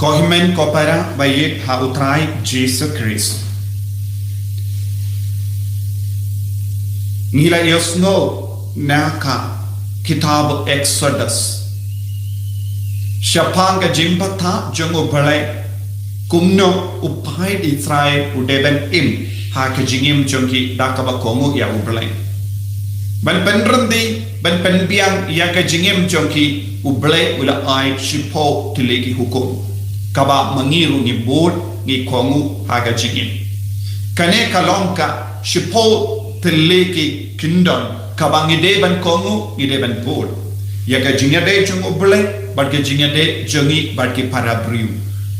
Kohimen kopara bayit ha utray Jesu Kristo. Ngila yosno naka kitab Exodus. Shapanga jimpata jongo balay kumno upay Israel udeben im ha kajingim jongi dakaba kongo ya ubalay. Ban penrendi ban penbiang ya kajingim jongi ubalay ula ay shipo tilegi hukum. Kaba mangiru ni bod ni kongu ha kajingim. Kane kalongka shipo tilegi kindon kaba ngideben kongu ngideben bod. Ya kajingade jongo ubalay barke jingade jongi barke parabriu.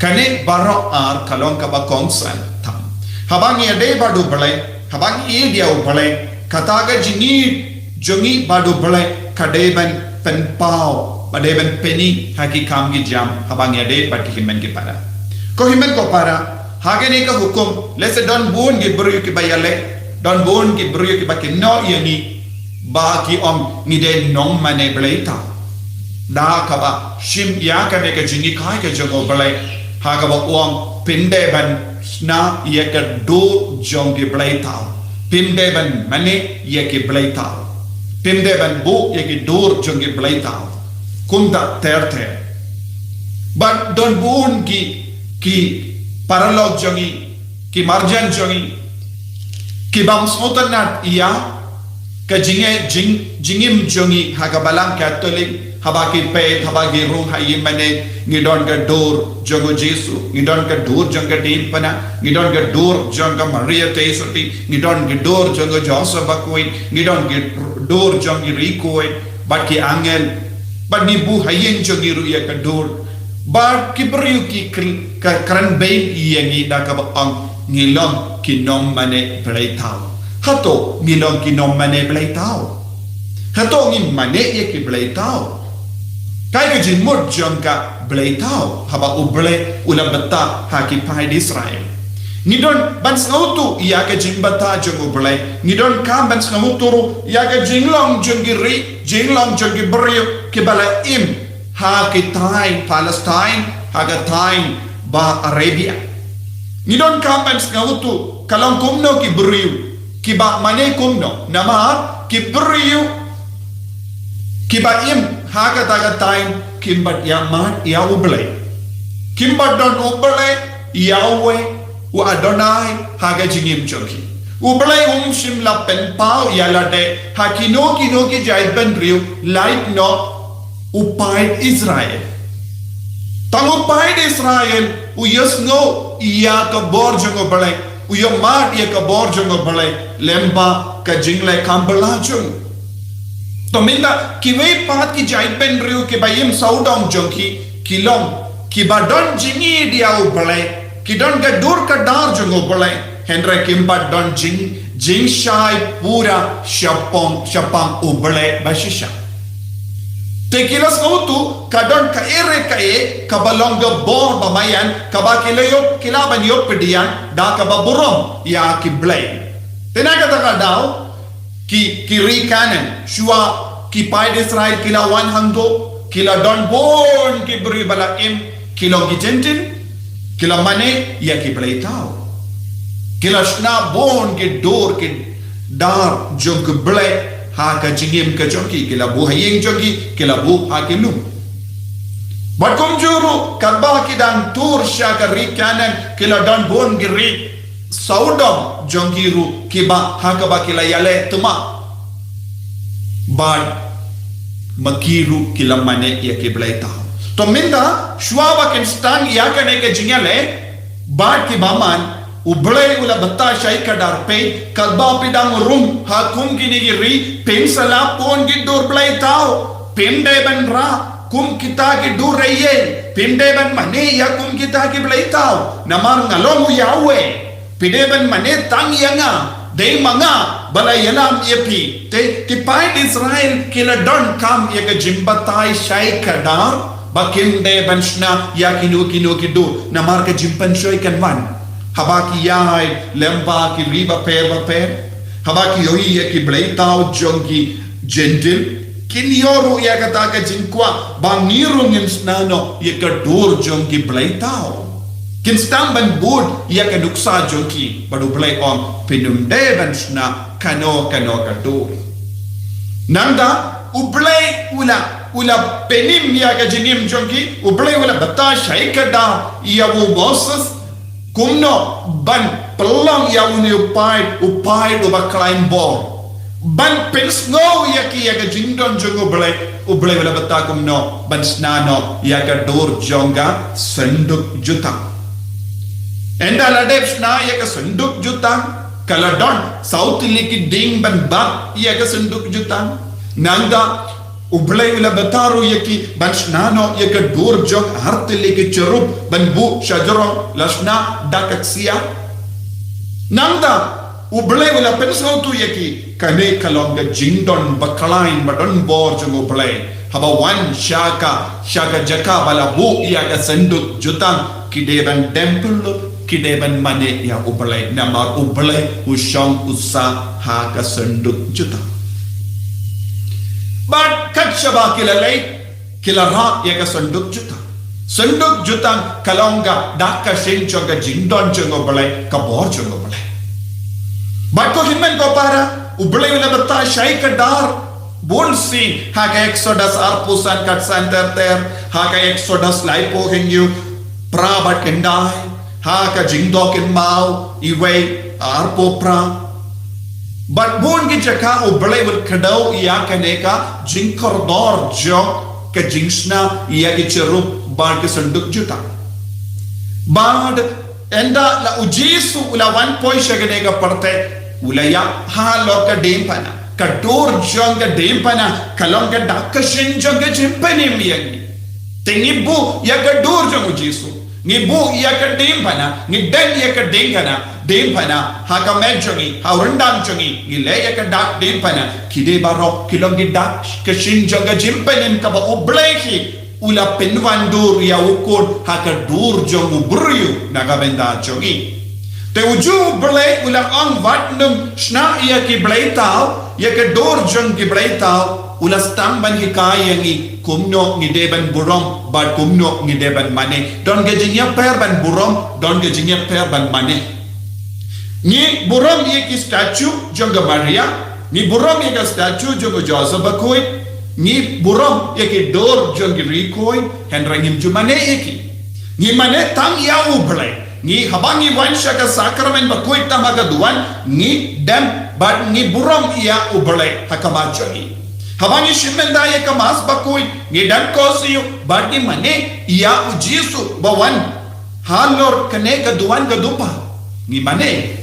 Kane baro ar kalong kaba kongsan tam. Habangi ade badu balay, habangi dia balay, kataga jingi jongi badu balay, kadeban penpau, kadeban peni haki kamgi jam, habangi ade barke himen ki para. Ko himen ko para, hagene ka hukum, lese don bun ki buru ki bayale, don bun ki buru ki baki no yani, ba ki om ngide nong mane balay ta. Da kaba shim ya ka ne ka jingi kai ka jongo balay ha kaba uang pinde ban na ye ka do jongi balay tao pinde ban mane ye ki balay tao pinde ban bu ye ki dur jongi balay tao kunda terte but don bun ki paralog jongi ki marjan jongi ki bang smotan nat iya ka jingim jongi ha ka balang katolik habaki pe habaki rung hayi mane ngidon ka dor jogo Jesu ngidon ka dor jonga din pana ngidon ka dor jonga Maria Teisoti ngidon ka dor jonga Joseph bakoi ngidon ka dor jongi rikoi baki angel bani bu hayin jongi ru ya ka dor bar kibriu ki ka kran be yengi da ka ang ngilong kinom mane blaitao hato ngilong kinom mane blaitao hato ngi mane ye ki blaitao kai ka jin mot jonga blaitao haba uble ulam bata haki pai di Israel nidon ban sautu ya ka jin bata jong uble nidon kam ban sautu ya ka jinglong jongiri jinglong jongi brio ke bala im haki tai Palestine haga tai ba Arabia nidon kam ban sautu kalang kumno ki brio ki ba mane kumno nama ki brio ki ba im haga taga time kimbat yaman ya ublay kimbat don ublay Yahweh u Adonai haga jingim jogi ublay shimla pen pau yalade hakino kino ki jai ben riu light no upay Israel tang upay Israel u yasno iya ka borjong ublay u yomad iya ka borjong ublay lemba ka jingle kambala jung तो मिंदा किवे पात की जाइत पेन रियो के बायम साउडोंग जोंकी किलोंग कि बाडन जिंगी दिया उबले कि डन का दूर का डार जोंगो बले हेनरे किम्पा डन जिंग शाय पूरा शपांग उबले बशिशा ते किलस कोतु kadon ka ere ka e kabalonga bor bamayan kabakileyop kilaban yop pedian da kababurom ya kiblay tenaga taka daw ki kiri kanan shua ki pai Israel kila wan hangdo kila don bon ki bri bala im kila gijentin kila mane ya ki blay tao kila shna bon ki dor ki dar jog blay ha ka jingim ka jonki kila bu hayeng jonki kila bu ha ki lum batum juru kadba ki dan tur sha ka ri kanan kila don bon ki ri saudom jongiru kiba hakaba kila yale tuma bad makiru kila mane ya kiblay tao to minda shwaba ken stang ya kane ke jingale bad ki baman ublay ula batta shay kadar pe kalba pidang rum hakum kinigiri pen sala pon ki dur blay tao pende ban ra kum kita ki dur reye pende ban mane ya kum kita ki blay tao namar ngalong Yahweh pideban mane tang yanga de manga bala yalam yepi te kipai Israel kila don kam yaga jimbatai shay kadar bakin de banshna yakinu kinu kidu namar ka jimpan shoy kanwan habaki yai lemba ki riba per habaki yoi ki blaitao jongi gentil kinyoru ia kata ka jingkwa bangirung in snano ia ka dur jongki blaitao kinstam ban bud ia ka duksa jongki badu blai on pinum devan sna kano ka dur nanda ublai ula penim ia ka jingim jongki ublai ula bata shaikada ia wo Moses kumno ban pelang ia uni upai do baklain bor ban pensno ia ki ia ka jingdon jong ublai ula bata kumno ban snano ia ka dur jonga senduk juta enda ladep sna ia ka senduk juta kaladon south liki ding ban ba ia ka senduk juta nanga ublay ula bataru yaki bansnano yaka dur jog harti leki cherub banbu shajaro lasna dakaksia nangda ublay ula pensautu yaki kane kalonga jingdon bakalain badon bor jong ublay haba wan shaka jaka bala bu yaka senduk jutang kideban temple kideban mane ya ublay namar ublay ushong usa haka senduk jutang but kachaba kilalay kilara yaka senduk jutang kalonga daka shenchoga jingdon jongo balay kabor jongo balay but ko himmen ko para ublay ula bata shay kadar bolsi haga exodus arpusan katsan ter haga exodus laipo hingyu prabat kendai haga jingdo ken mau iway arpo pra but bon ki jaka ublay will kadau iya kaneka jinkor dor jo ke jingsna iya ki cherub bad ke sanduk juta bad enda la ujisu ula one point shaganega parte ulaya ha loka dempana kador jonga dempana kalonga dakashin jonga jimpani miyagi tingibu ya kador jonga ujisu ngibu ya kadempana ngiden ya kadengana dempana haka menjongi haurundam jongi ngilaya ka dak dempana kide baro kilongi dak kashin jonga jimpanin ka ba ublehi ula penwandur ya ukod haka dur jongu buryu naga benda jongi te uju blay ula ang vatnum shna ya ki blaitao ya ka dur jong ki blaitao ula stamban ki kayangi kumno ngideban burom bad kumno ngideban mane don gejingya per ban burom don gejingya per ban mane ni burom ye ki statue jonga Maria ni burom ye ka statue jonga Joseph bakoi ni burom ye ki dor jonga rikoi henrangim jumane eki ni mane tang ya ublay ni habangi wansha ka sakramen bakoi tamaga duan ni dem bad ni burom ya ublay hakamajogi habangi shimenda ye ka mas bakoi ni dan kosiyo bad ni mane ya ujisu bawan halor kane ka duan ga dupa ni mane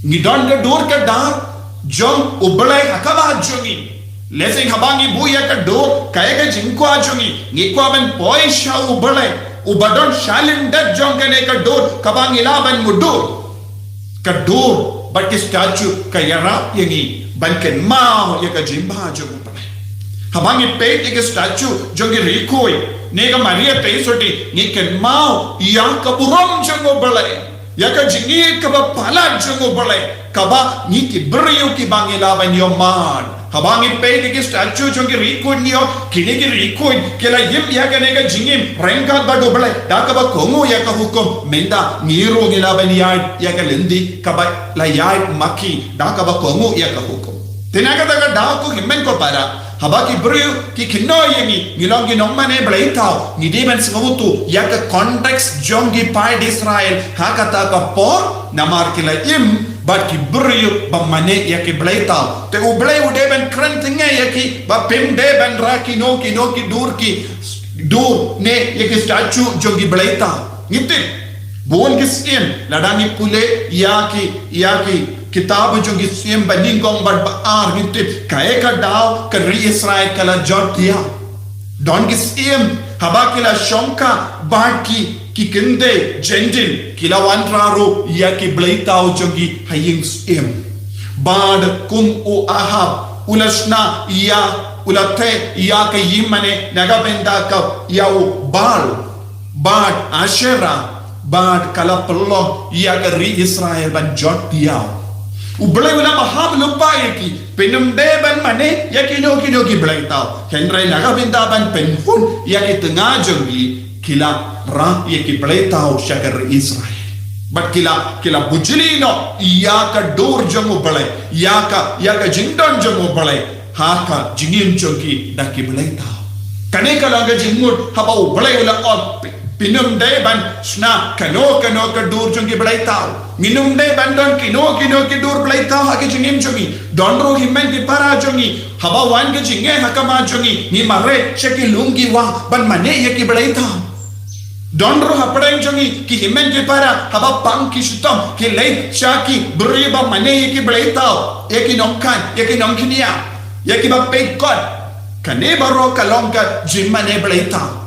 ni don ga dur ka dar jong ublay hakama jogi lesing habangi buya ka dur kayega jinkwa jogi ni kwa ben poi sha ublay ubadon shalin dat jong kane ka dur kabangi laban mudur ka dur but ki statue ka yara yengi ban ken mao ye ka jimba jong ublay habangi pe ke statue jogi rikoi nega Maria te soti ni ken mao ya ka burom jong ublay yaka jingir kaba pala jongo balay kaba ni ki briyo ki bangila ban yo man habangi pe ki statue jongi record niyo kini ki record kela yim yaka nega jingim renka ba do balay da kaba kongo yaka hukum menda ngiro ngila ban yaka lendi kaba la yai maki da kaba kongo yaka hukum tinaka daga da ko himmen ko para habaki briyo ki kinno yemi ngilongi nommane blaitao ni deban smavutu yaka context jongi pai Israel hakata ka por namar kila im but ki briyo bamane yaki blaitao te ublay udeban krantinge yaki ba pim deban raki no ki dur ne yaki statue jongi blaitao nitin bon kisim ladani pule yaki kitab jongi sim baningong bad baar nitin kaeka daw ka ri Israel kala jotia don kisim habakila shonka bad ki kinde jendin kila wanraro yaki blaitao jongi haying sim bad kum o ahab ulashna ya ulate ya ka yimane nagabenda ka yau bad ashera bad kala pello ya ka ri Israel ban jotia Ublay wala mahab lupa yaki. Penumdeban mane yaki noki belay tao. Henry nagabindaban penhun yaki tengah jongi kila ra yaki belay tao syakar Israel. But kila bujilino yaka dor jongo belay. Yaka jingdon jongo belay. Haka jingim jongi daki belay tao. Kaneka laga jingmut habau belay wala on. Pinum day ban sna kano ka dur jongi belay tao. Minum day ban don kino ki dur belay tao haki jingim jongi. Donro himmen ki para jongi. Haba wan ke jinge hakama jongi. Ni mare shaki lungi wa ban mane yaki belay tao. Donro hapadang jongi ki himmen ki para haba pang ki shutam ki lay shaki buriba mane yaki belay tao. Yaki nongkan yaki nongkinia yaki ba pekot. Kane baro kalongka jimmane belay tao.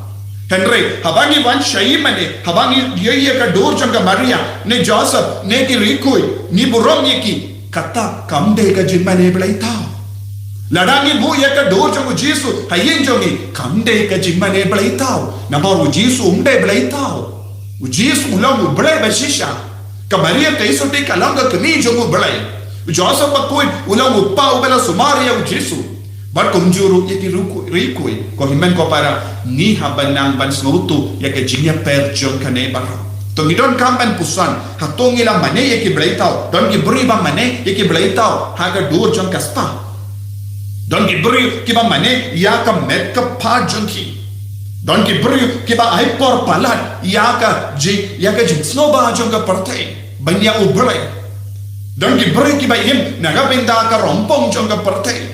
Henry, habangi wan shaimane, habangi yeye ka dor janga Maria, ne Joseph, ne ki rikui, ni burom yeki, kata kamde ka jimmane belay tao. Ladangi bu ye ka dor janga Jisu, hayin jongi, kamde ka jimmane belay tao. Namor Jisu umde belay tao. Jisu ulang belay bashisha. Ka Maria ka isuti kalanga kini jongu belay. Joseph pakuin ulang upa ubela sumaria Jisu. But kumjuru yaki rikui ko himen ko para ni habanang ban snutu yaki jinya per jon kane barra to ngidon kamban pusan hatongi la mane yaki blaitao don ki buri ba mane yaki blaitao haga dur jon kaspa don ki buri ki ba mane yaka met ka pa jon ki don ki buri ki ba ai por palat yaka sno ba jon ka partai banya ubrai don ki buri ki ba him naga benda ka rompong jon ka partai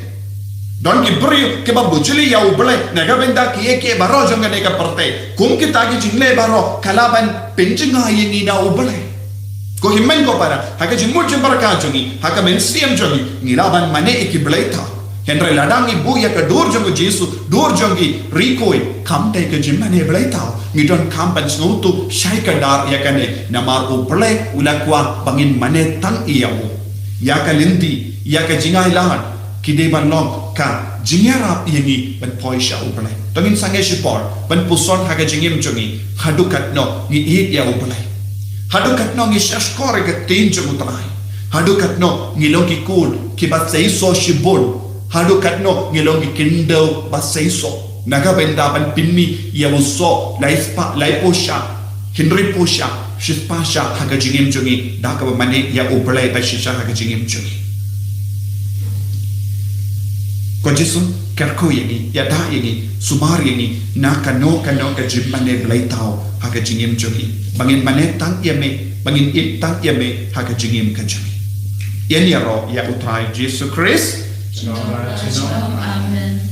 Don ki beri ke ba bujuli ya ublay nagabenda ki eke baro jonga nega parte kum ki tagi jingle baro kalaban penjinga yini na ublay ko himmen ko para haka jimut jimbar ka jongi haka mensiam jongi ngilaban mane iki blaita henry ladangi bu ya ka dur jongo Jesu dur jongi rikoi kamte ke jimmane blaita ngidon kampan snutu shaika dar ya kane namar ublay ulakwa bangin mane tan iyamu ya ka linti ya ka jingai lahan kide ban long ka jingyarap yangi ban poisha ublay tongin sange shipor ban puson haga jingim jongi hadukat no ni eat ya ublay hadukat no ngi shashkore ka tin jomutrai hadukat no ngi longi kul ki ba seiso shibul hadukat no ngi longi kindo ba seiso naga benda ban pinmi ya uso laiposha hinri posha shispasha haga jingim jongi daka ba mane ya ublay ba shisha haga jingim jongi ko Jesu kerko yangi yada yangi sumar yangi na kano ka jimmane belay tao haga jingim jongi bangin mane tang yame bangin it tang yame haga jingim ka jongi yan yaro ya utray Jesu Christ Amen.